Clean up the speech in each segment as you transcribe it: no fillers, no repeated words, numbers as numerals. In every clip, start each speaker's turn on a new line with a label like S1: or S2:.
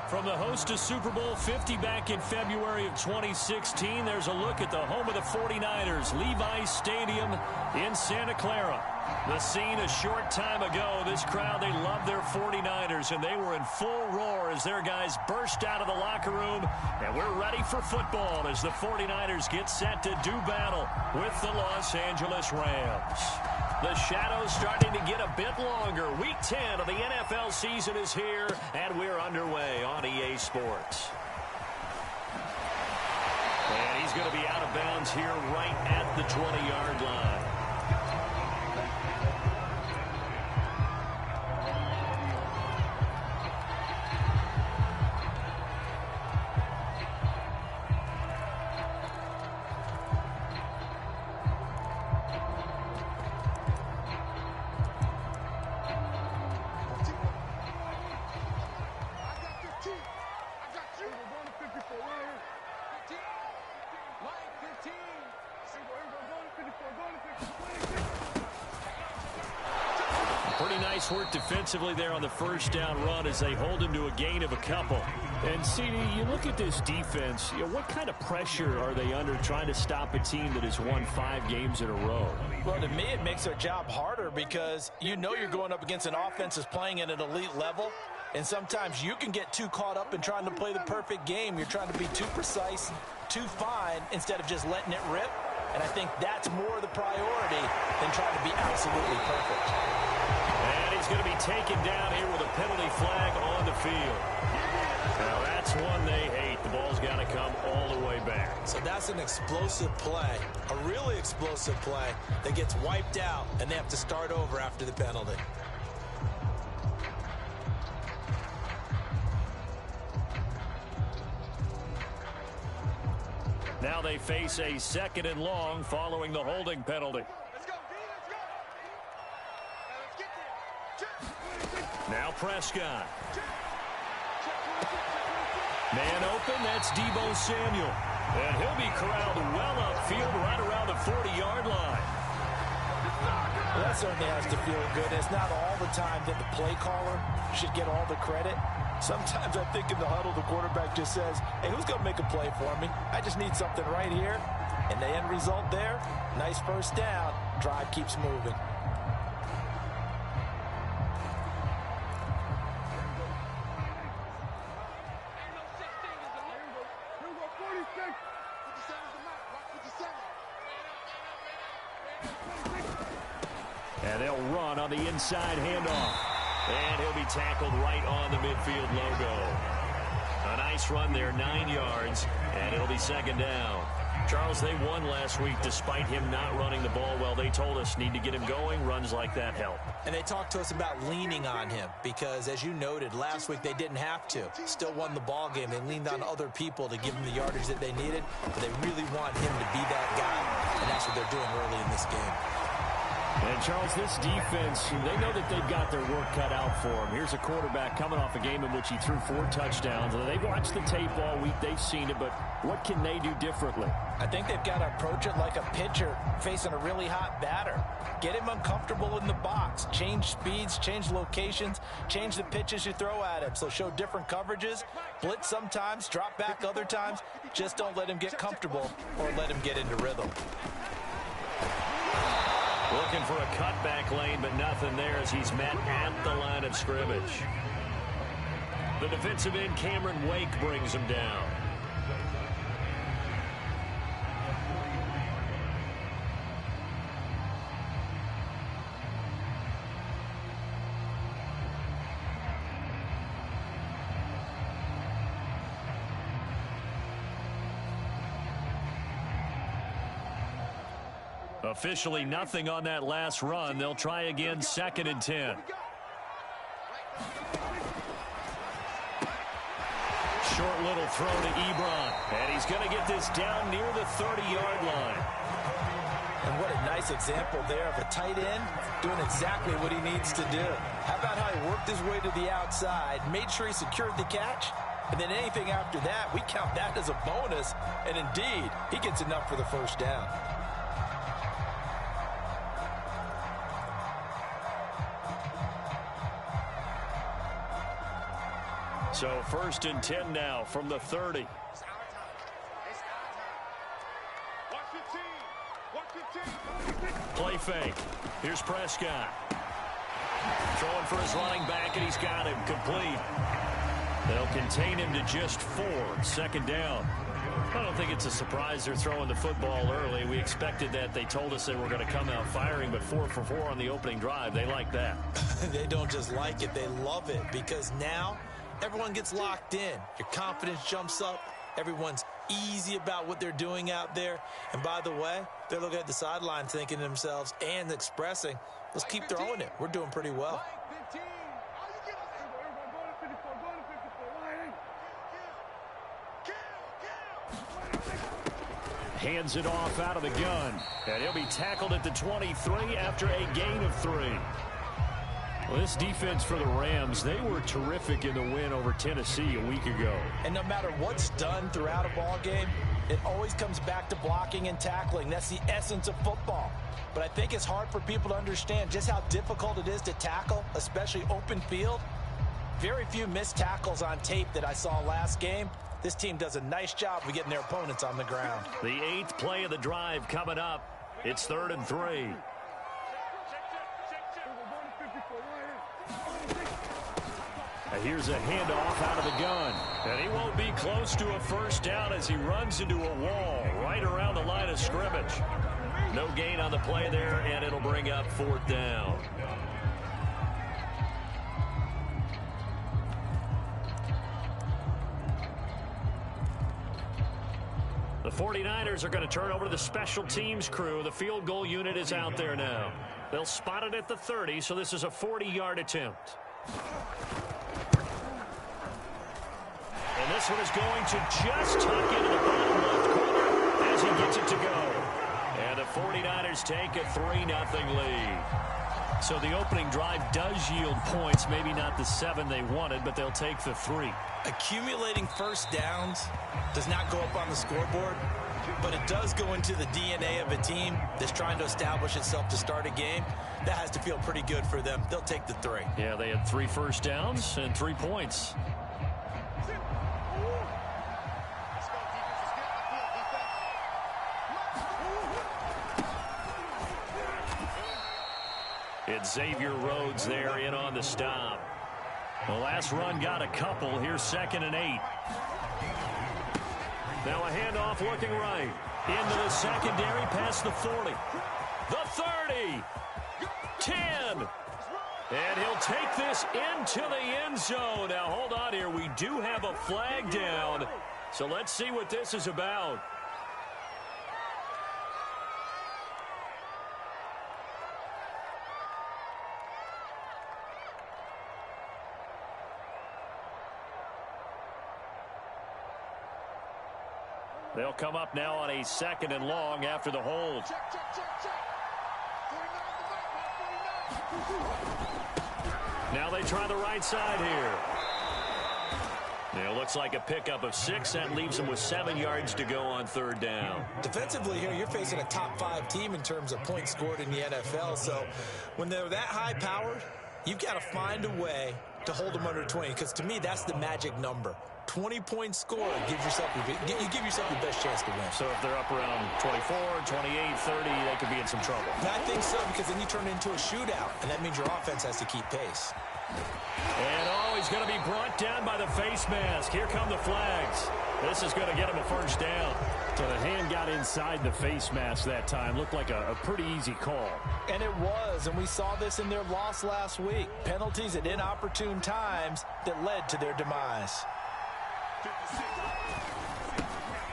S1: From the host to Super Bowl 50 back in February of 2016, there's a look at the home of the 49ers, Levi's Stadium in Santa Clara. The scene a short time ago, this crowd, they love their 49ers, and they were in full roar as their guys burst out of the locker room, and we're ready for football as the 49ers get set to do battle with the Los Angeles Rams. The shadow's starting to get a bit longer. Week 10 of the NFL season is here, and we're underway on EA Sports. And he's going to be out of bounds here right at the 20-yard line. Pretty nice work defensively there on the first down run as they hold him to a gain of a couple. And, CD, you look at this defense, what kind of pressure are they under trying to stop a team that has won 5 games in a row?
S2: Well, to me, it makes their job harder because you know you're going up against an offense that's playing at an elite level. And sometimes you can get too caught up in trying to play the perfect game. You're trying to be too precise, too fine, instead of just letting it rip. And I think that's more the priority than trying to be absolutely perfect.
S1: And he's going to be taken down here with a penalty flag on the field. Now that's one they hate. The ball's got to come all the way back.
S2: So that's an explosive play, a really explosive play that gets wiped out, and they have to start over after the penalty.
S1: Now they face a 2nd and long following the holding penalty. Now Prescott. Man open, that's Deebo Samuel. And he'll be corralled well upfield right around the 40-yard line.
S2: Well, that certainly has to feel good. It's not all the time that the play caller should get all the credit. Sometimes I think in the huddle, the quarterback just says, hey, who's going to make a play for me? I just need something right here. And the end result there, nice first down. Drive keeps moving.
S1: And they'll run on the inside handoff. And he'll be tackled right on the midfield logo. A nice run there, 9 yards, and it'll be 2nd down. Charles, they won last week despite him not running the ball well. They told us need to get him going. Runs like that help.
S2: And they talked to us about leaning on him because, as you noted, last week they didn't have to. Still won the ball game. They leaned on other people to give them the yardage that they needed, but they really want him to be that guy, and that's what they're doing early in this game.
S1: And, Charles, this defense, they know that they've got their work cut out for them. Here's a quarterback coming off a game in which he threw 4 touchdowns. They've watched the tape all week. They've seen it, but what can they do differently?
S2: I think they've got to approach it like a pitcher facing a really hot batter. Get him uncomfortable in the box. Change speeds, change locations, change the pitches you throw at him. So show different coverages, blitz sometimes, drop back other times. Just don't let him get comfortable or let him get into rhythm.
S1: Looking for a cutback lane, but nothing there as he's met at the line of scrimmage. The defensive end, Cameron Wake, brings him down. Officially nothing on that last run. They'll try again, 2nd and 10. Short little throw to Ebron. And he's going to get this down near the 30-yard line.
S2: And what a nice example there of a tight end doing exactly what he needs to do. How about how he worked his way to the outside, made sure he secured the catch, and then anything after that, we count that as a bonus. And indeed, he gets enough for the first down.
S1: So 1st and 10 now from the 30. Play fake. Here's Prescott. Throwing for his running back, and he's got him complete. They'll contain him to just 4. 2nd down. I don't think it's a surprise they're throwing the football early. We expected that. They told us they were going to come out firing, but 4 for 4 on the opening drive. They like that.
S2: They don't just like it. They love it because now everyone gets locked in. Your confidence jumps up. Everyone's easy about what they're doing out there. And by the way, they're looking at the sideline thinking to themselves and expressing, let's keep throwing it. We're doing pretty well.
S1: Hands it off out of the gun. And he'll be tackled at the 23 after a gain of 3. Well, this defense for the Rams, they were terrific in the win over Tennessee a week ago.
S2: And no matter what's done throughout a ball game, it always comes back to blocking and tackling. That's the essence of football. But I think it's hard for people to understand just how difficult it is to tackle, especially open field. Very few missed tackles on tape that I saw last game. This team does a nice job of getting their opponents on the ground.
S1: The 8th play of the drive coming up. It's 3rd and 3. And here's a handoff out of the gun. And he won't be close to a 1st down as he runs into a wall right around the line of scrimmage. No gain on the play there, and it'll bring up 4th down. The 49ers are going to turn over to the special teams crew. The field goal unit is out there now. They'll spot it at the 30, so this is a 40-yard attempt. And this one is going to just tuck into the bottom left corner as he gets it to go. And the 49ers take a 3-0 lead. So the opening drive does yield points, maybe not the 7 they wanted, but they'll take the 3.
S2: Accumulating 1st downs does not go up on the scoreboard, but it does go into the DNA of a team that's trying to establish itself to start a game. That has to feel pretty good for them. They'll take the 3.
S1: Yeah, they had 3 1st downs and 3 points. It's Xavier Rhodes there in on the stop. The last run got a couple. Here's 2nd and 8. Now a handoff looking right. Into the secondary past the 40. The 30. 10. And he'll take this into the end zone. Now hold on here. We do have a flag down. So let's see what this is about. They'll come up now on a 2nd and long after the hold. Now they try the right side here. It looks like a pickup of 6. That leaves them with 7 yards to go on 3rd down.
S2: Defensively here, you're facing a top 5 team in terms of points scored in the NFL. So when they're that high powered, you've got to find a way to hold them under 20. Because to me, that's the magic number. 20-point score gives yourself you give yourself the best chance to win.
S1: So if they're up around 24, 28, 30, they could be in some trouble.
S2: I think so, because then you turn it into a shootout, and that means your offense has to keep pace.
S1: And he's going to be brought down by the face mask. Here come the flags. This is going to get him a 1st down. So the hand got inside the face mask that time. Looked like a pretty easy call.
S2: And it was, and we saw this in their loss last week. Penalties at inopportune times that led to their demise.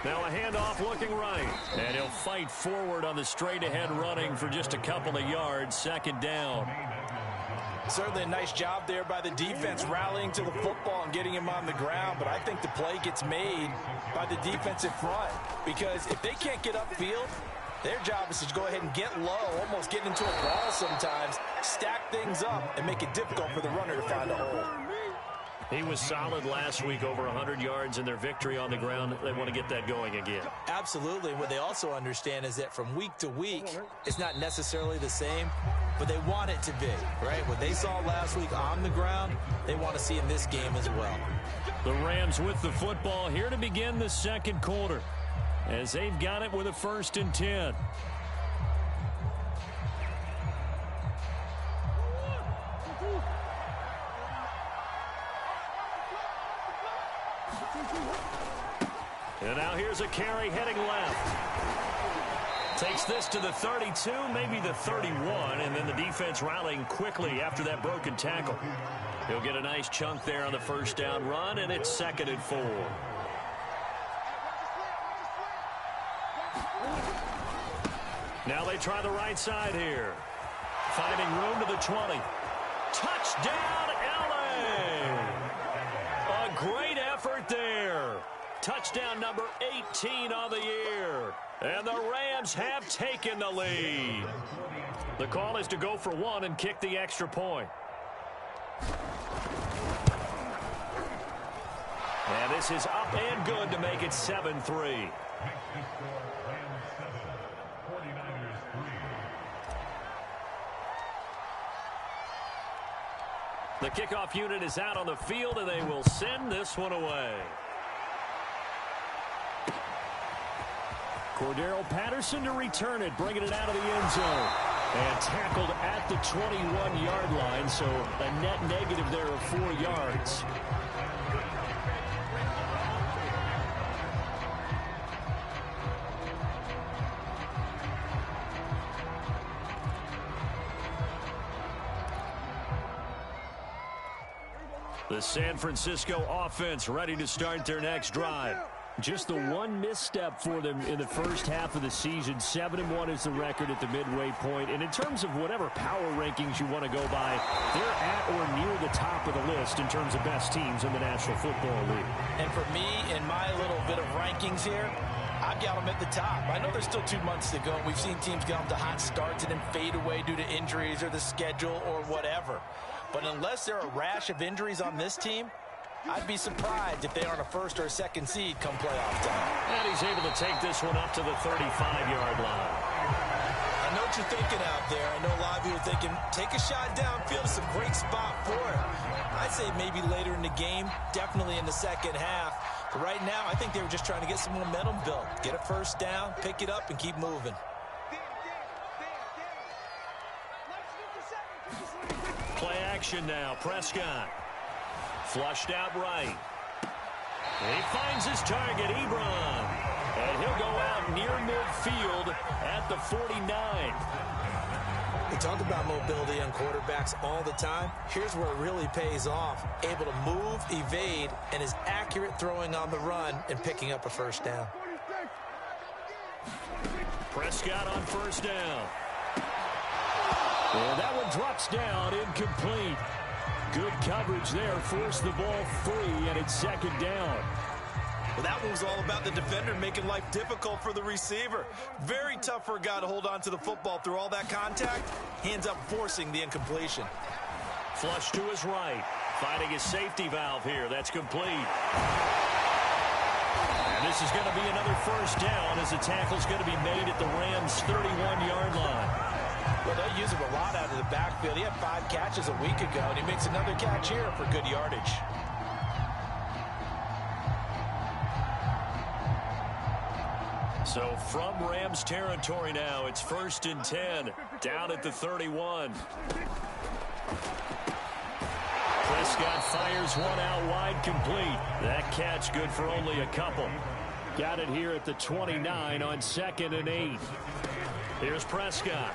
S1: Now a handoff looking right. And he'll fight forward on the straight-ahead running for just a couple of yards. 2nd down.
S2: Certainly a nice job there by the defense rallying to the football and getting him on the ground. But I think the play gets made by the defensive front. Because if they can't get upfield, their job is to go ahead and get low, almost get into a ball sometimes, stack things up, and make it difficult for the runner to find a hole.
S1: He was solid last week, over 100 yards in their victory on the ground. They want to get that going again.
S2: Absolutely. What they also understand is that from week to week, it's not necessarily the same, but they want it to be, right? What they saw last week on the ground, they want to see in this game as well.
S1: The Rams with the football here to begin the second quarter, as they've got it with a 1st and 10. And now here's a carry heading left. Takes this to the 32, maybe the 31, and then the defense rallying quickly after that broken tackle. He'll get a nice chunk there on the 1st down run, and it's 2nd and 4. Now they try the right side here. Finding room to the 20. Touchdown, LA! A great effort there. Touchdown number 18 on the year. And the Rams have taken the lead. The call is to go for 1 and kick the extra point. And this is up and good to make it 7-3. The kickoff unit is out on the field, and they will send this one away. Cordero Patterson to return it, bringing it out of the end zone. And tackled at the 21-yard line, so a net negative there of 4 yards. The San Francisco offense ready to start their next drive. Just the one misstep for them in the first half of the season. 7-1 is the record at the midway point. And in terms of whatever power rankings you want to go by, they're at or near the top of the list in terms of best teams in the National Football League.
S2: And for me, in my little bit of rankings here, I've got them at the top. I know there's still 2 months to go. We've seen teams get off to hot starts and then fade away due to injuries or the schedule or whatever. But unless there are a rash of injuries on this team, I'd be surprised if they aren't a 1st or a 2nd seed come playoff time.
S1: And he's able to take this one up to the 35-yard line.
S2: I know what you're thinking out there. I know a lot of you are thinking, take a shot downfield. It's a great spot for it. I'd say maybe later in the game, definitely in the second half. But right now, I think they were just trying to get some momentum built. Get a 1st down, pick it up, and keep moving.
S1: Play action now. Prescott. Flushed out right. And he finds his target, Ebron. And he'll go out near midfield at the 49.
S2: We talk about mobility on quarterbacks all the time. Here's where it really pays off. Able to move, evade, and is accurate throwing on the run and picking up a 1st down.
S1: Prescott on 1st down. And that one drops down, incomplete. Good coverage there, forced the ball free, and it's 2nd down.
S2: Well, that one was all about the defender making life difficult for the receiver. Very tough for a guy to hold on to the football through all that contact. Hands up, forcing the incompletion.
S1: Flush to his right. Finding his safety valve here. That's complete. And this is going to be another 1st down as the tackle's going to be made at the Rams' 31-yard line.
S2: Well, they'll use him a lot out of the backfield. He had 5 catches a week ago, and he makes another catch here for good yardage.
S1: So from Rams territory now, it's 1st and 10, down at the 31. Prescott fires one out wide, complete. That catch good for only a couple. Got it here at the 29 on 2nd and 8. Here's Prescott.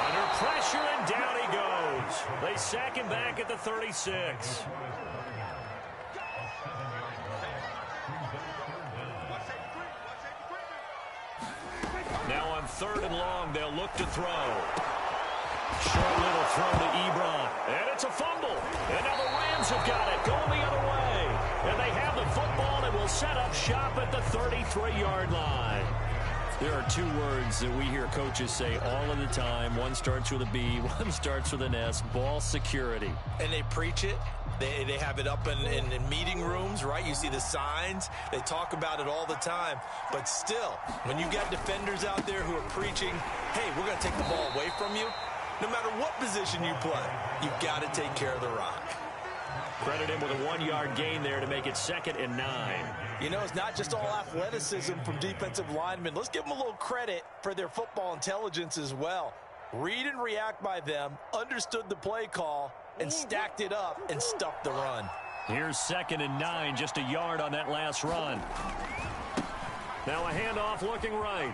S1: Under pressure, and down he goes. They sack him back at the 36. Now on 3rd and long, they'll look to throw. Short little throw to Ebron. And it's a fumble. And now the Rams have got it, going the other way. And they have the football and will set up shop at the 33-yard line. There are 2 words that we hear coaches say all of the time. One starts with a B, one starts with an S. Ball security.
S2: And they preach it. They have it up in meeting rooms, right? You see the signs. They talk about it all the time. But still, when you got defenders out there who are preaching, hey, we're going to take the ball away from you, no matter what position you play, you've got to take care of the rock.
S1: Credit him with a 1-yard gain there to make it 2nd and 9.
S2: You know, it's not just all athleticism from defensive linemen. Let's give them a little credit for their football intelligence as well. Read and react by them, understood the play call, and stacked it up and stuffed the run.
S1: Here's 2nd and 9, just a yard on that last run. Now a handoff looking right.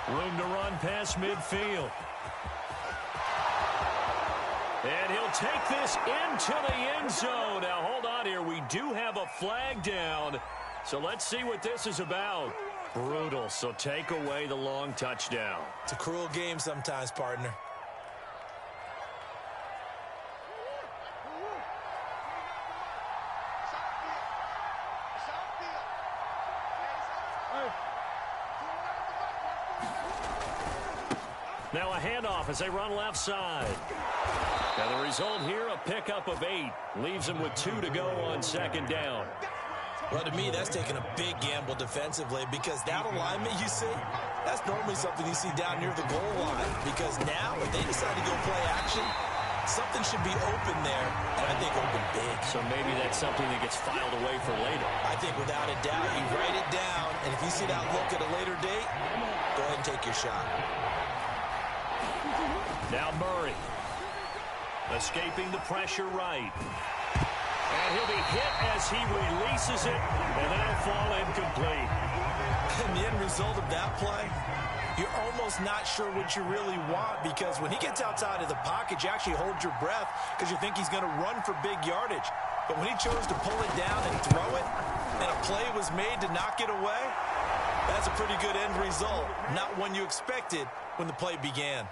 S1: Room to run past midfield. And he'll take this into the end zone. Now, hold on here. We do have a flag down. So let's see what this is about. Brutal. So take away the long touchdown.
S2: It's a cruel game sometimes, partner.
S1: Now a handoff as they run left side. Now the result here, a pickup of 8. Leaves them with 2 to go on 2nd down.
S2: Well, to me, that's taking a big gamble defensively because that alignment you see, that's normally something you see down near the goal line. Because now, if they decide to go play action, something should be open there, and I think open big.
S1: So maybe that's something that gets filed away for later.
S2: I think without a doubt, you write it down, and if you see that look at a later date, go ahead and take your shot.
S1: Now Murray. Escaping the pressure right. And he'll be hit as he releases it, and then it'll fall incomplete.
S2: And the end result of that play, you're almost not sure what you really want because when he gets outside of the pocket, you actually hold your breath because you think he's going to run for big yardage. But when he chose to pull it down and throw it, and a play was made to knock it away, that's a pretty good end result. Not one you expected when the play began.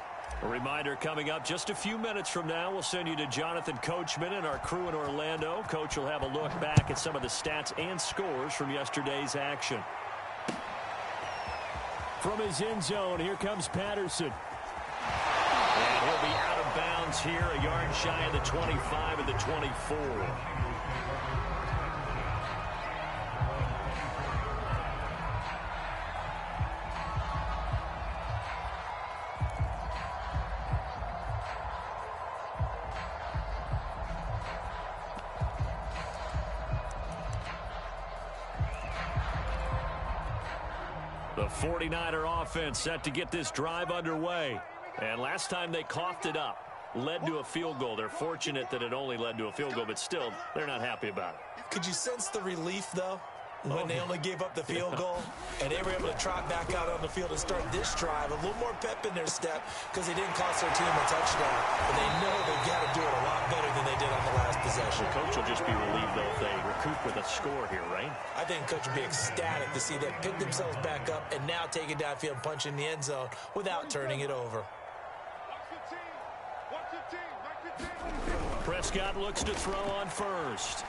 S1: A reminder coming up just a few minutes from now. We'll send you to Jonathan Coachman and our crew in Orlando. Coach will have a look back at some of the stats and scores from yesterday's action. From his end zone, here comes Patterson. And he'll be out of bounds here, a yard shy of the 25 and the 24. The 49er offense set to get this drive underway. And last time they coughed it up, led to a field goal. They're fortunate that it only led to a field goal, but still, they're not happy about it.
S2: Could you sense the relief, though, when they only gave up the field goal? And they were able to trot back out on the field and start this drive. A little more pep in their step because they didn't cost their team a touchdown. But they know they've got to do it a lot better than they did on the last possession.
S1: The coach will just be relieved, though, if they recoup with a score here, right?
S2: I think coach would be ecstatic to see them pick themselves back up and now take it downfield and punch in the end zone without turning it over.
S1: Prescott looks to throw on first.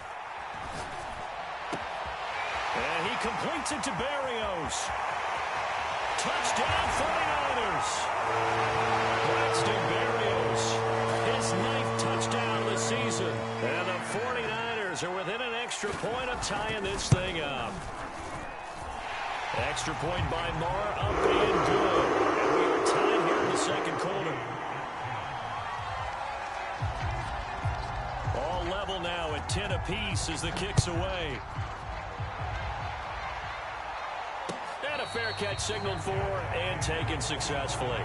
S1: And he completes it to Berrios. Touchdown 49ers. Braxton Berrios, his 9th touchdown of the season. And the 49ers are within an extra point of tying this thing up. Extra point by Marr, up and good. And we are tied here in the second quarter. All level now at 10 apiece as the kick's away. And a fair catch signaled for and taken successfully.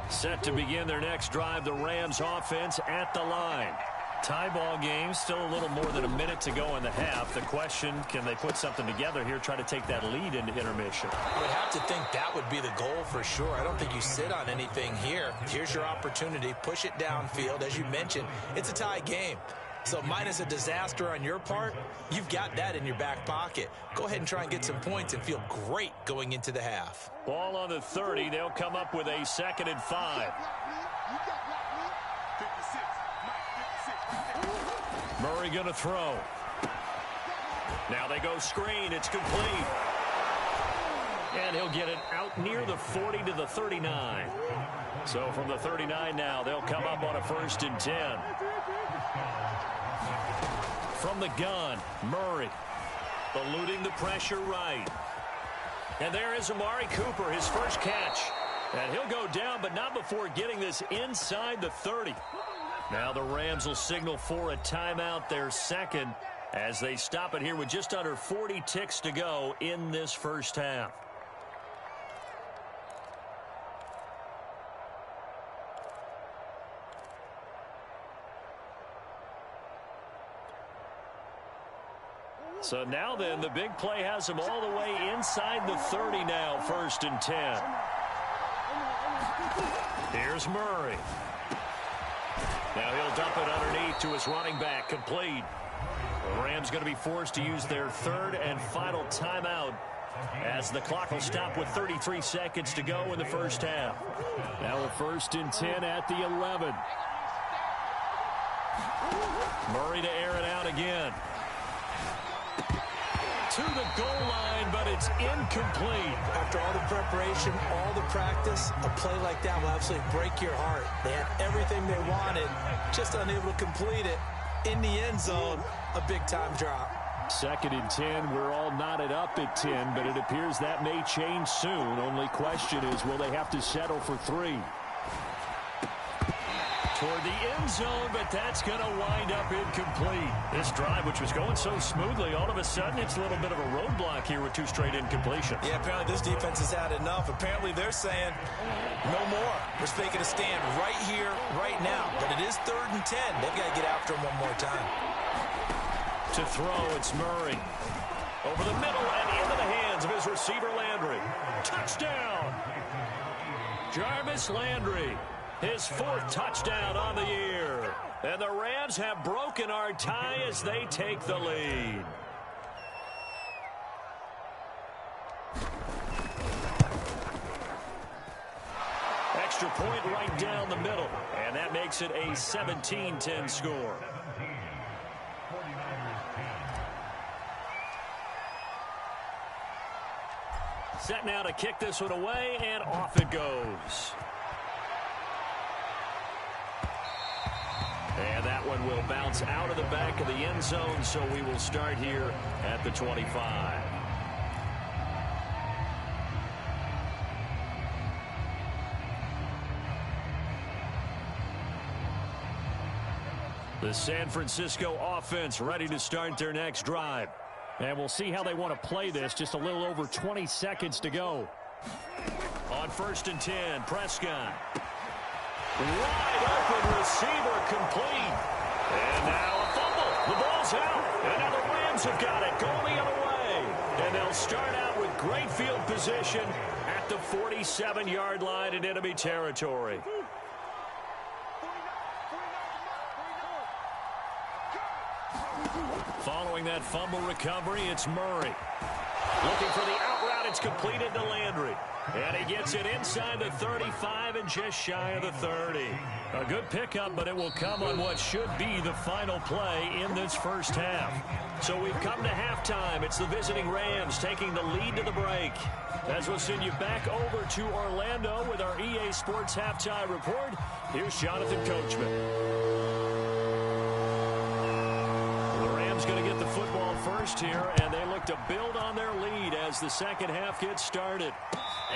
S1: Set to begin their next drive, the Rams offense at the line. Tie ball game, still a little more than a minute to go in the half. The question, can they put something together here, try to take that lead into intermission?
S2: I would have to think that would be the goal for sure. I don't think you sit on anything here. Here's your opportunity. Push it downfield. As you mentioned, it's a tie game. So minus a disaster on your part, you've got that in your back pocket. Go ahead and try and get some points and feel great going into the half.
S1: Ball on the 30. They'll come up with a 2nd and 5. Murray going to throw. Now they go screen. It's complete. And he'll get it out near the 40 to the 39. So from the 39 now, they'll come up on a 1st and 10. From the gun, Murray. Eluding the pressure right. And there is Amari Cooper, his first catch. And he'll go down, but not before getting this inside the 30. Now the Rams will signal for a timeout, their second, as they stop it here with just under 40 ticks to go in this first half. So now then, the big play has him all the way inside the 30 now, 1st and 10. Here's Murray. Now he'll dump it underneath to his running back, complete. The Rams going to be forced to use their 3rd and final timeout as the clock will stop with 33 seconds to go in the first half. Now a 1st and 10 at the 11. Murray to air it out again. To the goal line, but it's incomplete.
S2: After all the preparation, all the practice, a play like that will absolutely break your heart. They had everything they wanted, just unable to complete it. In the end zone, a big-time drop.
S1: 2nd and 10, we're all knotted up at 10, but it appears that may change soon. Only question is, will they have to settle for 3? Toward the end zone, but that's going to wind up incomplete. This drive, which was going so smoothly, all of a sudden it's a little bit of a roadblock here with 2 straight incompletions.
S2: Yeah, apparently this defense has had enough. Apparently they're saying no more. We're making a stand right here, right now. But it is 3rd and 10. They've got to get after him one more time.
S1: To throw, it's Murray. Over the middle and into the hands of his receiver, Landry. Touchdown! Jarvis Landry. His 4th touchdown on the year. And the Rams have broken our tie as they take the lead. Extra point right down the middle. And that makes it a 17-10 score. Set now to kick this one away, and off it goes. And that one will bounce out of the back of the end zone, so we will start here at the 25. The San Francisco offense ready to start their next drive. And we'll see how they want to play this. Just a little over 20 seconds to go. On 1st and 10, Prescott. Wide open receiver, complete. And now a fumble. The ball's out. And now the Rams have got it. Going the other way. And they'll start out with great field position at the 47-yard line in enemy territory. Following that fumble recovery, it's Murray. Looking for the out route. It's completed to Landry. And he gets it inside the 35 and just shy of the 30. A good pickup, but it will come on what should be the final play in this first half. So we've come to halftime. It's the visiting Rams taking the lead to the break. As we'll send you back over to Orlando with our EA Sports Halftime Report, here's Jonathan Coachman. Going to get the football first here, and they look to build on their lead as the second half gets started.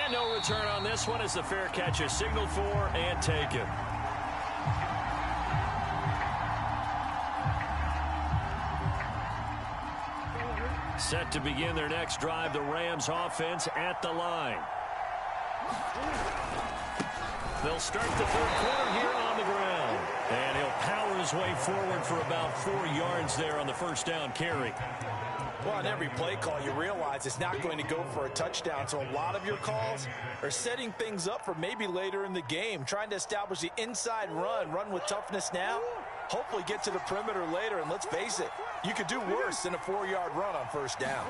S1: And no return on this one as the fair catch is signaled for and taken. Set to begin their next drive, the Rams offense at the line. They'll start the third quarter here on the ground. And he'll power his way forward for about 4 yards there on the first down carry.
S2: Well, on every play call, you realize it's not going to go for a touchdown. So a lot of your calls are setting things up for maybe later in the game, trying to establish the inside run with toughness now, hopefully get to the perimeter later. And let's face it, you could do worse than a 4-yard run on first down.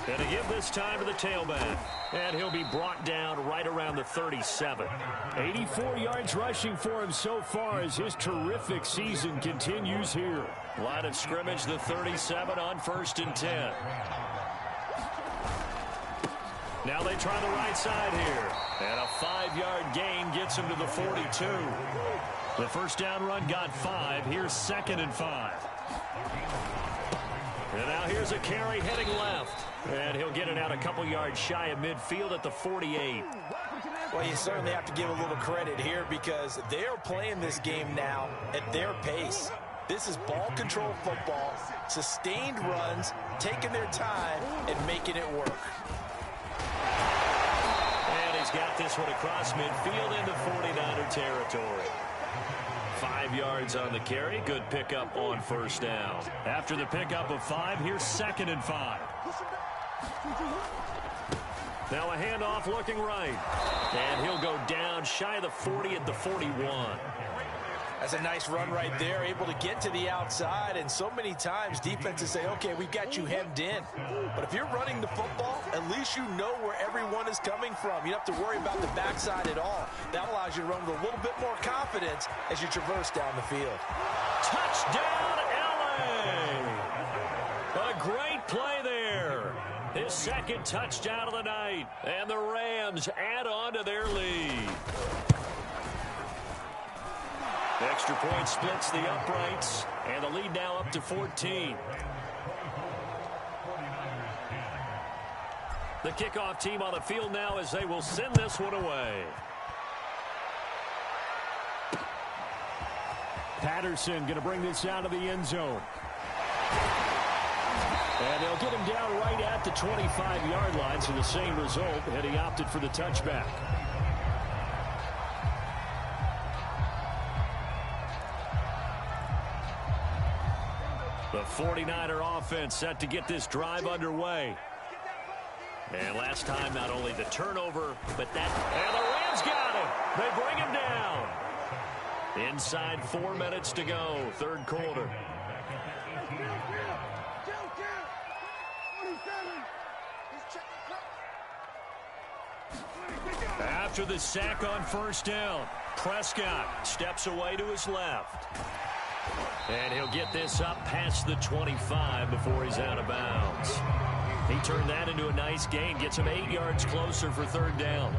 S1: And to give this time to the tailback. And he'll be brought down right around the 37. 84 yards rushing for him so far as his terrific season continues here. Line of scrimmage, the 37 on 1st and 10. Now they try the right side here. And a 5-yard gain gets him to the 42. The first down run got 5. Here's 2nd and 5. And now here's a carry heading left. And he'll get it out a couple yards shy of midfield at the 48.
S2: Well, you certainly have to give a little credit here because they are playing this game now at their pace. This is ball control football, sustained runs, taking their time, and making it work.
S1: And he's got this one across midfield into 49er territory. 5 yards on the carry. Good pickup on first down. After the pickup of 5, here's 2nd and 5. Now a handoff looking right. And he'll go down shy of the 40 at the 41.
S2: That's a nice run right there, able to get to the outside. And so many times defenses say, okay, we've got you hemmed in. But if you're running the football, at least you know where everyone is coming from. You don't have to worry about the backside at all. That allows you to run with a little bit more confidence as you traverse down the field.
S1: Touchdown, LA! A great play there. His 2nd touchdown of the night. And the Rams add on to their lead. Extra point splits the uprights, and the lead now up to 14. The kickoff team on the field now as they will send this one away. Patterson going to bring this out of the end zone. And they'll get him down right at the 25-yard line, so the same result, and he opted for the touchback. The 49er offense set to get this drive underway. And last time, not only the turnover, but that... And the Rams got him. They bring him down. Inside 4 minutes to go, 3rd quarter. After the sack on first down, Prescott steps away to his left. And he'll get this up past the 25 before he's out of bounds. He turned that into a nice gain, gets him 8 yards closer for 3rd down.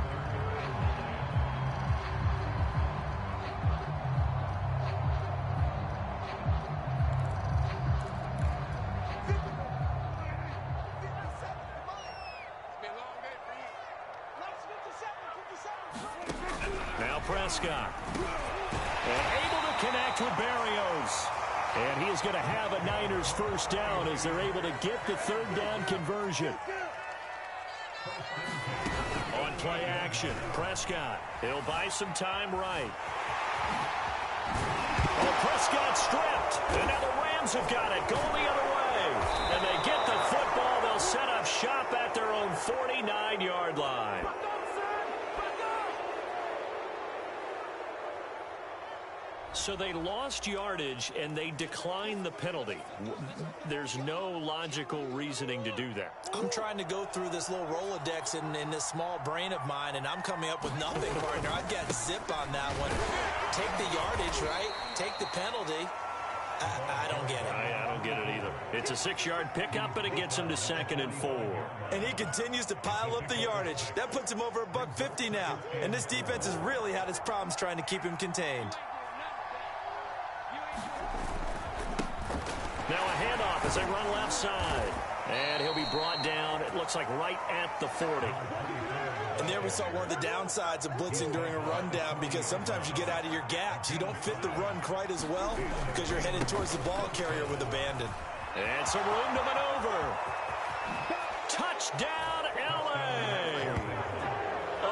S1: Now Prescott. And able to connect with Berrios. And he is going to have a Niners first down as they're able to get the 3rd down conversion. On play action, Prescott. He'll buy some time right. Oh, Prescott stripped. And now the Rams have got it going the other way. And they get the football. They'll set up shop at their own 49-yard line. So they lost yardage, and they declined the penalty. There's no logical reasoning to do that.
S2: I'm trying to go through this little Rolodex in this small brain of mine, and I'm coming up with nothing, partner. I've got zip on that one. Take the yardage, right? Take the penalty. I don't get it.
S1: I don't get it either. It's a 6-yard pickup, and it gets him to 2nd and 4.
S2: And he continues to pile up the yardage. That puts him over $150 now. And this defense has really had its problems trying to keep him contained.
S1: Now a handoff as they run left side. And he'll be brought down, it looks like right at the 40.
S2: And there we saw one of the downsides of blitzing during a rundown, because sometimes you get out of your gaps. You don't fit the run quite as well because you're headed towards the ball carrier with abandon.
S1: And some room to maneuver. Touchdown, LA!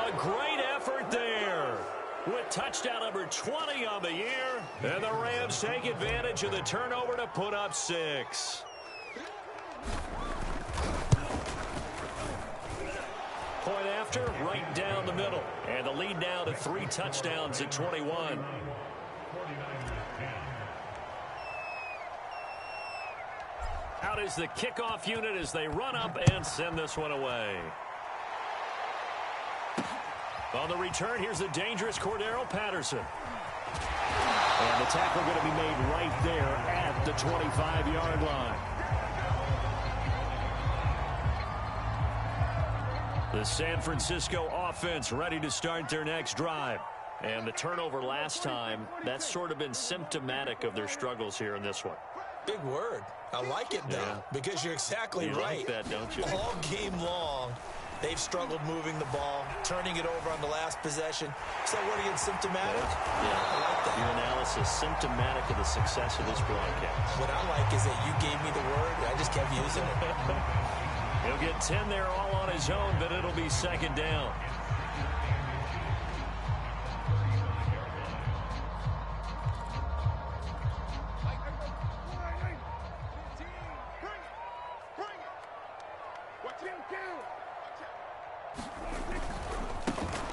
S1: A great effort there. With touchdown number 20 on the year. And the Rams take advantage of the turnover to put up 6. Point after, right down the middle. And the lead now to 3 touchdowns at 21. Out is the kickoff unit as they run up and send this one away. On the return, here's the dangerous Cordero Patterson. And the tackle going to be made right there at the 25-yard line. The San Francisco offense ready to start their next drive. And the turnover last time, that's sort of been symptomatic of their struggles here in this one.
S2: Big word. I like it, though, because you're exactly right.
S1: You like that, don't you?
S2: All game long, they've struggled moving the ball, turning it over on the last possession. Is that word again, symptomatic?
S1: Yeah,
S2: I like that.
S1: Your analysis, symptomatic of the success of this broadcast.
S2: What I like is that you gave me the word, I just kept using it.
S1: He'll get 10 there all on his own, but it'll be second down.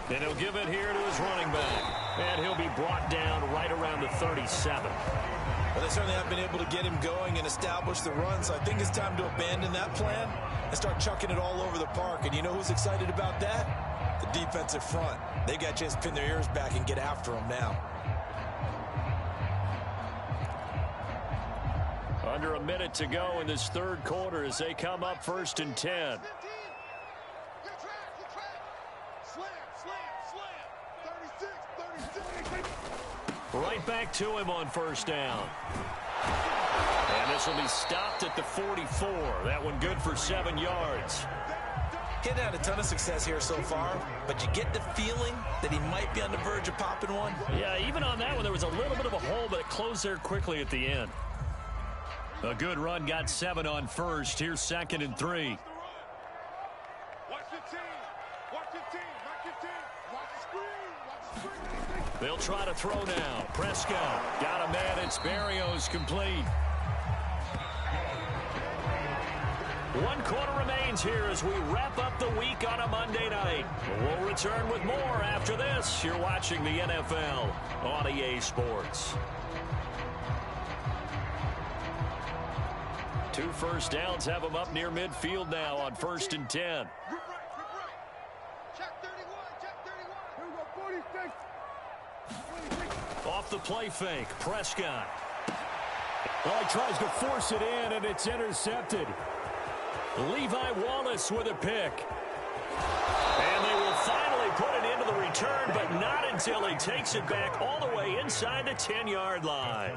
S1: And he'll give it here to his running back. And he'll be brought down right around the 37.
S2: Well, they certainly have been able to get him going and establish the run, so I think it's time to abandon that plan and start chucking it all over the park. And you know who's excited about that? The defensive front. They got a chance to pin their ears back and get after him now.
S1: Under a minute to go in this third quarter as they come up 1st and 10. Right back to him on 1st down. And this will be stopped at the 44. That one good for 7 yards.
S2: Getting had a ton of success here so far, but you get the feeling that he might be on the verge of popping one.
S1: Yeah, even on that one, there was a little bit of a hole, but it closed there quickly at the end. A good run, got 7 on 1st. Here's 2nd and 3. They'll try to throw now. Prescott got a man. It's Berrios complete. 1 quarter remains here as we wrap up the week on a Monday night. We'll return with more after this. You're watching the NFL on EA Sports. 2 first downs have them up near midfield now on 1st and 10. Off the play fake, Prescott. Oh, he tries to force it in, and it's intercepted. Levi Wallace with a pick. And they will finally put it into the return, but not until he takes it back all the way inside the 10-yard line.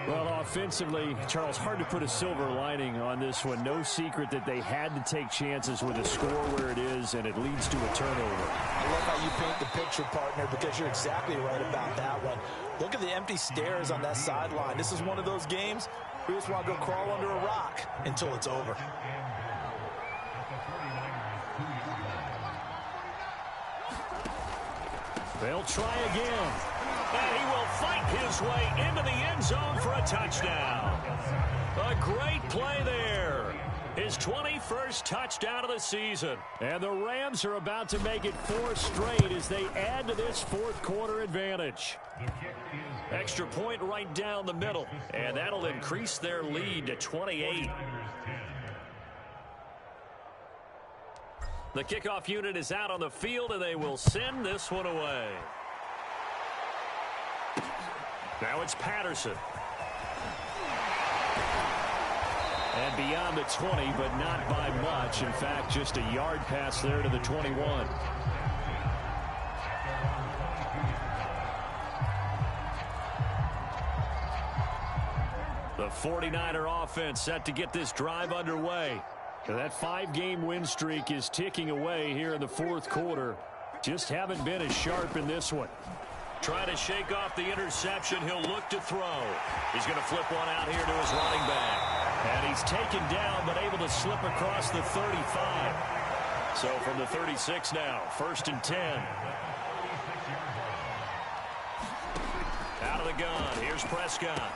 S1: Well, offensively, Charles, hard to put a silver lining on this one. No secret that they had to take chances with a score where it is, and it leads to a turnover.
S2: I love how you paint the picture, partner, because you're exactly right about that one. Look at the empty stairs on that sideline. This is one of those games we just want to go crawl under a rock until it's over.
S1: They'll try again. And he will fight his way into the end zone for a touchdown. A great play there. His 21st touchdown of the season. And the Rams are about to make it 4 straight as they add to this fourth quarter advantage. Extra point right down the middle. And that'll increase their lead to 28. The kickoff unit is out on the field, and they will send this one away. Now it's Patterson. And beyond the 20, but not by much. In fact, just a yard pass there to the 21. The 49er offense set to get this drive underway. That 5-game win streak is ticking away here in the fourth quarter. Just haven't been as sharp in this one. Trying to shake off the interception. He'll look to throw. He's going to flip one out here to his running back. And he's taken down, but able to slip across the 35. So from the 36 now, 1st and 10. Out of the gun. Here's Prescott.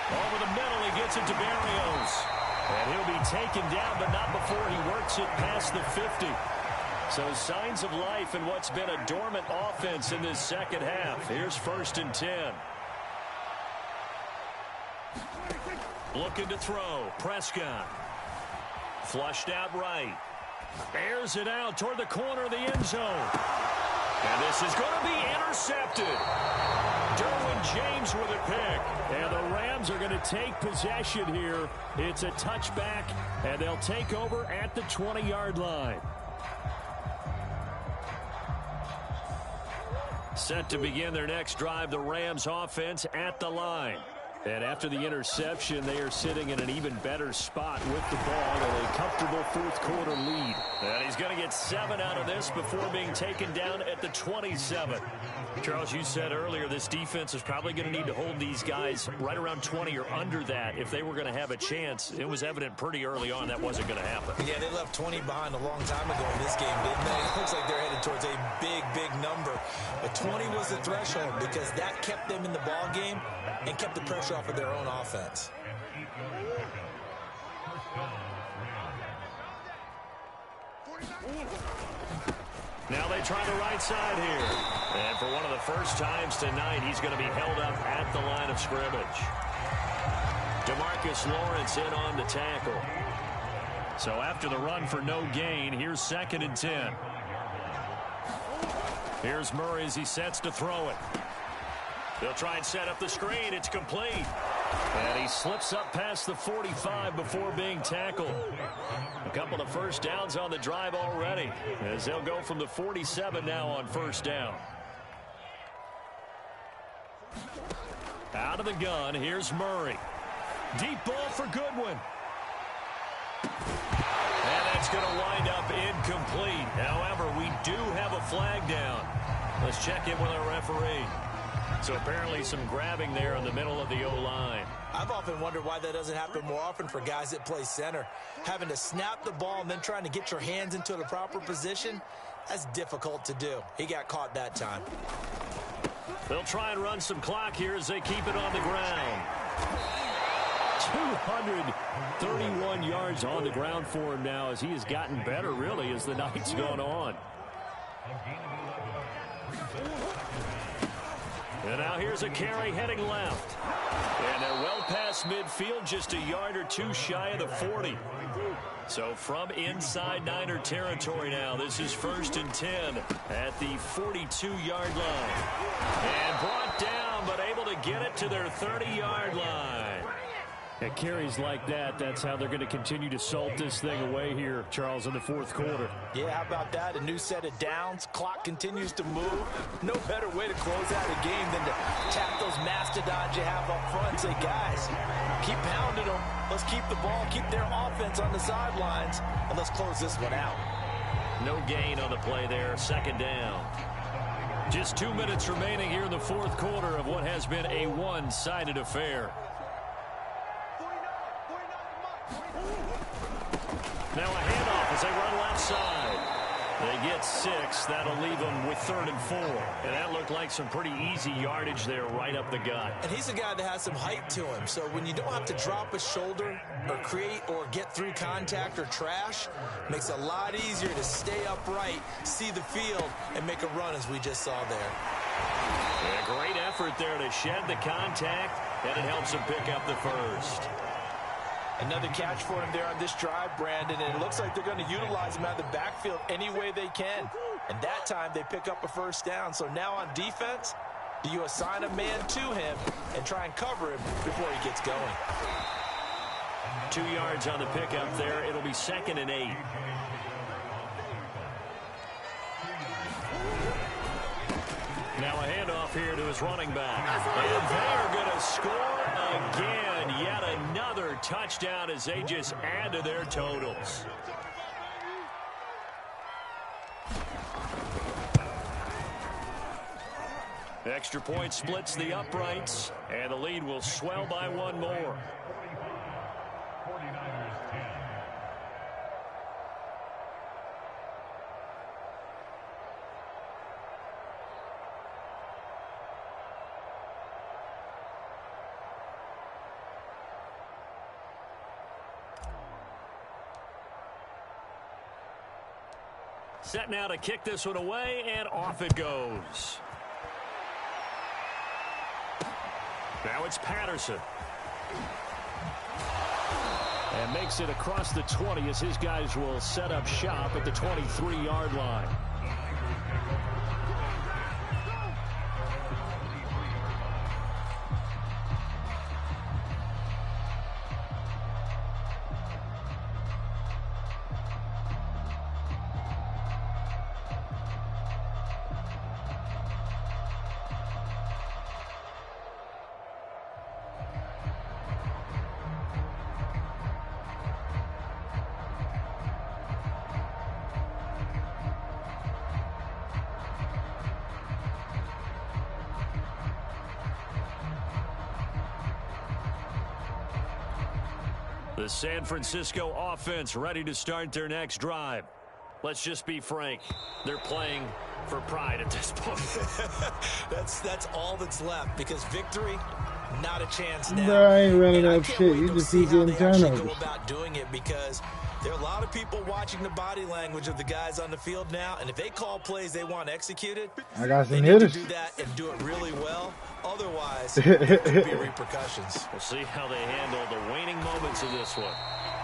S1: Over the middle, he gets it to Berrios. And he'll be taken down, but not before he works it past the 50. So signs of life in what's been a dormant offense in this second half. Here's 1st and 10. Looking to throw. Prescott. Flushed out right. Airs it out toward the corner of the end zone. And this is going to be intercepted. Derwin James with a pick. And the Rams are going to take possession here. It's a touchback, and they'll take over at the 20-yard line. Set to begin their next drive, the Rams offense at the line. And after the interception, they are sitting in an even better spot with the ball and a comfortable fourth-quarter lead. And he's going to get 7 out of this before being taken down at the 27. Charles, you said earlier this defense is probably going to need to hold these guys right around 20 or under that if they were going to have a chance. It was evident pretty early on that wasn't going to happen.
S2: Yeah, they left 20 behind a long time ago in this game, didn't they? It looks like they're headed towards a big, big number. But 20 was the threshold because that kept them in the ball game and kept the pressure off of their own offense.
S1: Now they try the right side here. And for one of the first times tonight, he's going to be held up at the line of scrimmage. DeMarcus Lawrence in on the tackle. So after the run for no gain, here's 2nd and 10. Here's Murray as he sets to throw it. They'll try and set up the screen. It's complete. And he slips up past the 45 before being tackled. A couple of first downs on the drive already, as they'll go from the 47 now on first down. Out of the gun, here's Murray. Deep ball for Goodwin. And that's going to wind up incomplete. However, we do have a flag down. Let's check in with our referee. So apparently some grabbing there in the middle of the O-line.
S2: I've often wondered why that doesn't happen more often for guys that play center. Having to snap the ball and then trying to get your hands into the proper position, that's difficult to do. He got caught that time.
S1: They'll try and run some clock here as they keep it on the ground. 231 yards on the ground for him now as he has gotten better, really, as the night's gone on. And now here's a carry heading left. And they're well past midfield, just a yard or two shy of the 40. So from inside Niner territory now, this is 1st and 10 at the 42-yard line. And brought down, but able to get it to their 30-yard line. At carries like that, that's how they're going to continue to salt this thing away here, Charles, in the fourth quarter.
S2: Yeah, how about that? A new set of downs. Clock continues to move. No better way to close out a game than to tap those mastodons you have up front and say, guys, keep pounding them. Let's keep the ball, keep their offense on the sidelines, and let's close this one out.
S1: No gain on the play there, 2nd down. Just 2 minutes remaining here in the fourth quarter of what has been a one-sided affair. Now a handoff as they run left side. They get 6. That'll leave them with 3rd and 4. And that looked like some pretty easy yardage there right up the gut.
S2: And he's a guy that has some height to him. So when you don't have to drop a shoulder or create or get through contact or trash, makes it a lot easier to stay upright, see the field, and make a run as we just saw there.
S1: And a great effort there to shed the contact, and it helps him pick up the first.
S2: Another catch for him there on this drive, Brandon, and it looks like they're going to utilize him out of the backfield any way they can. And that time they pick up a first down. So now on defense, do you assign a man to him and try and cover him before he gets going?
S1: 2 yards on the pickup there. It'll be 2nd and 8. Now a handoff here to his running back. And they're going to score again. Yet another touchdown as they just add to their totals. Extra point splits the uprights, and the lead will swell by 1 more. Set now to kick this one away, and off it goes. Now it's Patterson. And makes it across the 20 as his guys will set up shop at the 23-yard line. The San Francisco offense ready to start their next drive. Let's just be frank. They're playing for pride at this point.
S2: that's all that's left, because victory, not a chance now.
S3: Bro, I ain't running
S2: And
S3: up shit. You just keep getting turnovers.
S2: Go about doing it, because there are a lot of people watching the body language of the guys on the field now, and if they call plays they want executed,
S3: I got some
S2: they need
S3: hitters.
S2: to do that and do it really well. Otherwise, there could be repercussions.
S1: We'll see how they handle the waning moments of this one.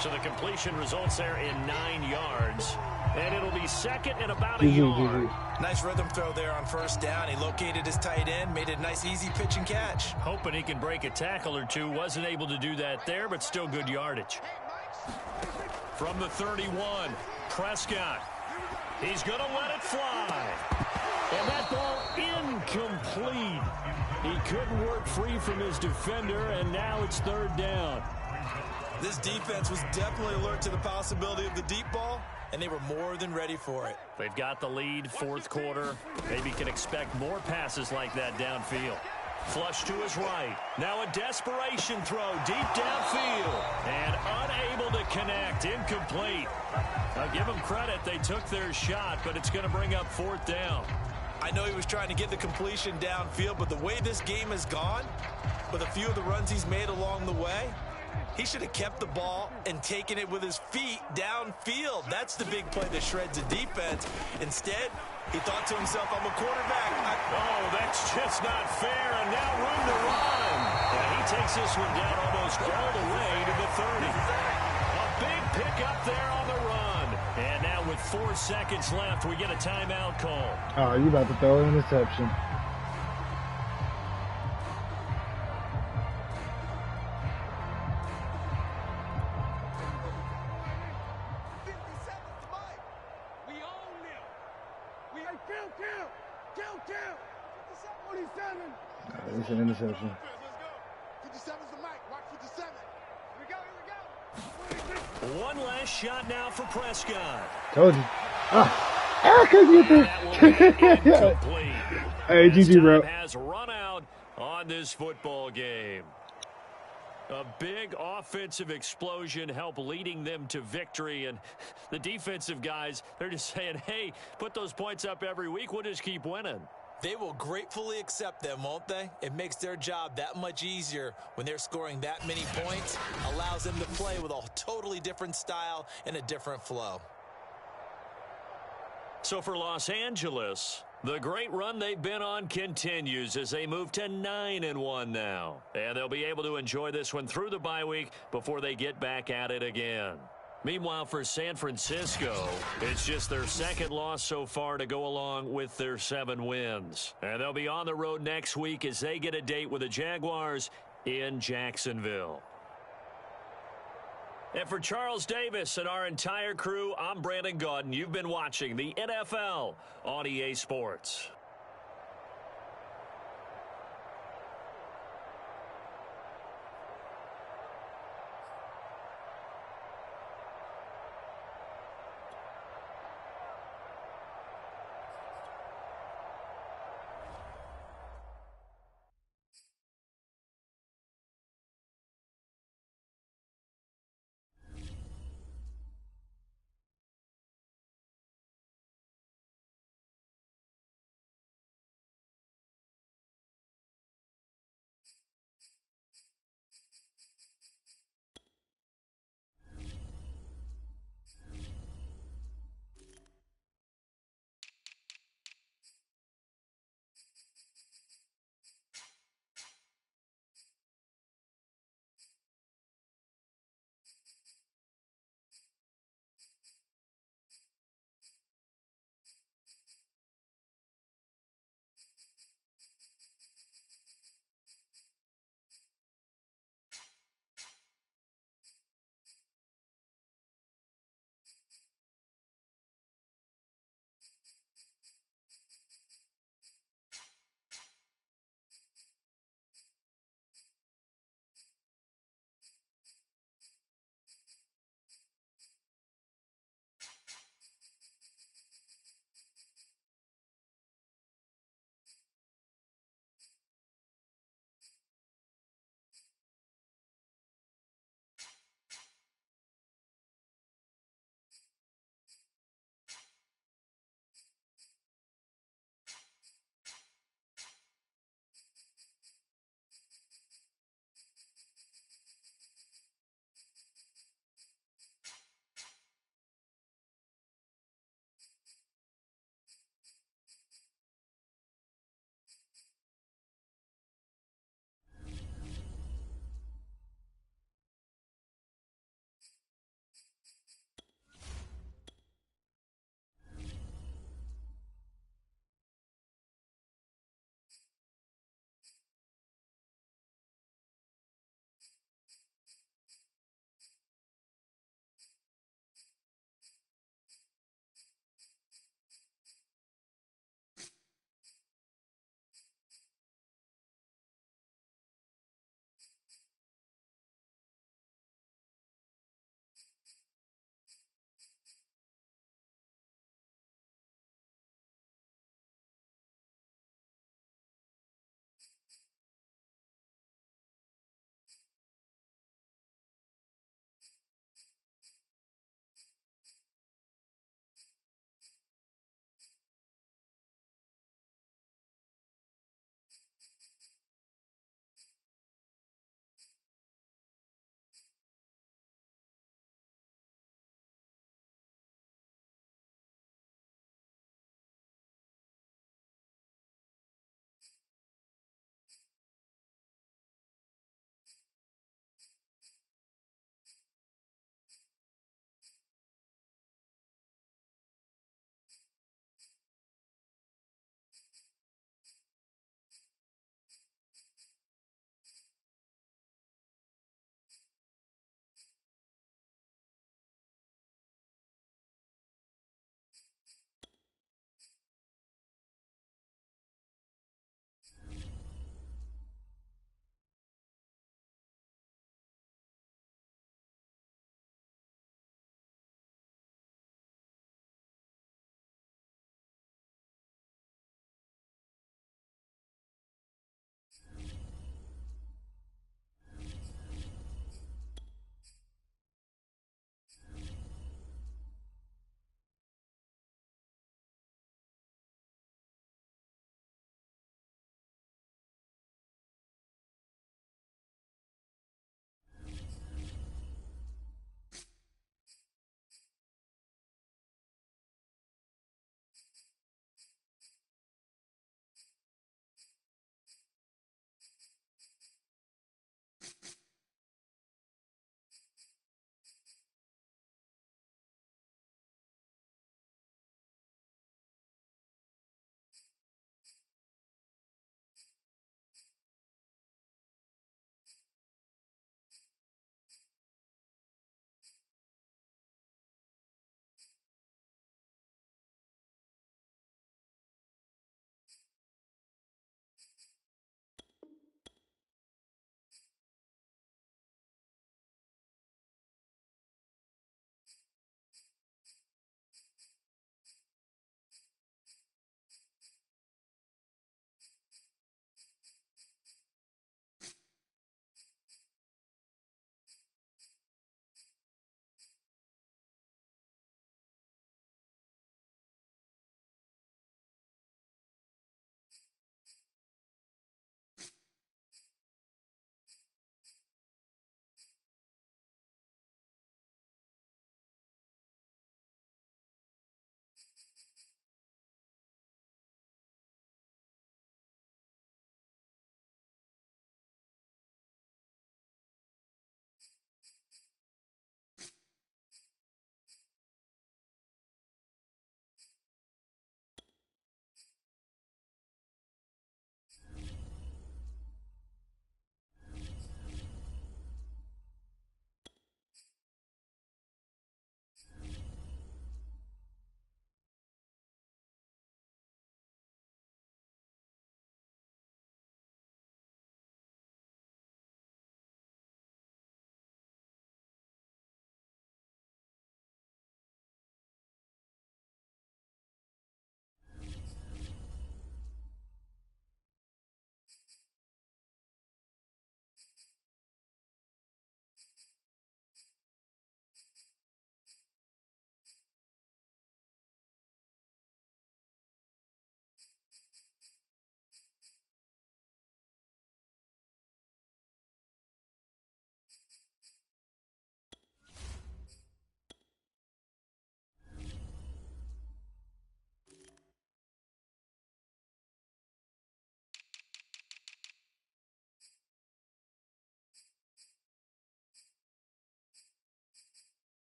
S1: So the completion results there in 9 yards, and it'll be second and about a yard.
S2: Nice rhythm throw there on first down. He located his tight end, made a nice easy pitch and catch.
S1: Hoping he can break a tackle or two. Wasn't able to do that there, but still good yardage. From the 31, Prescott. He's going to let it fly. And that ball incomplete. He couldn't work free from his defender, and now it's third down.
S2: This defense was definitely alert to the possibility of the deep ball, and they were more than ready for it.
S1: They've got the lead, fourth quarter. Maybe can expect more passes like that downfield. Flush to his right. Now a desperation throw deep downfield. And unable to connect. Incomplete. I'll give them credit. They took their shot, but it's going to bring up fourth down.
S2: I know he was trying to get the completion downfield, but the way this game has gone, with a few of the runs he's made along the way, he should have kept the ball and taken it with his feet downfield. That's the big play that shreds a defense. Instead, he thought to himself, I'm a quarterback.
S1: Oh, that's just not fair, and now room to run. And he takes this one down almost all the way to the 30. A big pickup there on the run. And now with 4 seconds left, we get a timeout call.
S3: Oh, you about to throw an interception. It's an interception.
S4: 57's the mic. Watch 57. Here we go.
S1: One last shot now for Prescott.
S3: Told you. I couldn't get there. Hey, GG, bro.
S1: Has run out on this football game. A big offensive explosion helped leading them to victory. And the defensive guys, they're just saying, hey, put those points up every week. We'll just keep winning.
S2: They will gratefully accept them, won't they? It makes their job that much easier when they're scoring that many points. Allows them to play with a totally different style and a different flow.
S1: So for Los Angeles, the great run they've been on continues as they move to 9-1 now. And they'll be able to enjoy this one through the bye week before they get back at it again. Meanwhile, for San Francisco, it's just their second loss so far to go along with their 7 wins. And they'll be on the road next week as they get a date with the Jaguars in Jacksonville. And for Charles Davis and our entire crew, I'm Brandon Gaudin. You've been watching the NFL on EA Sports.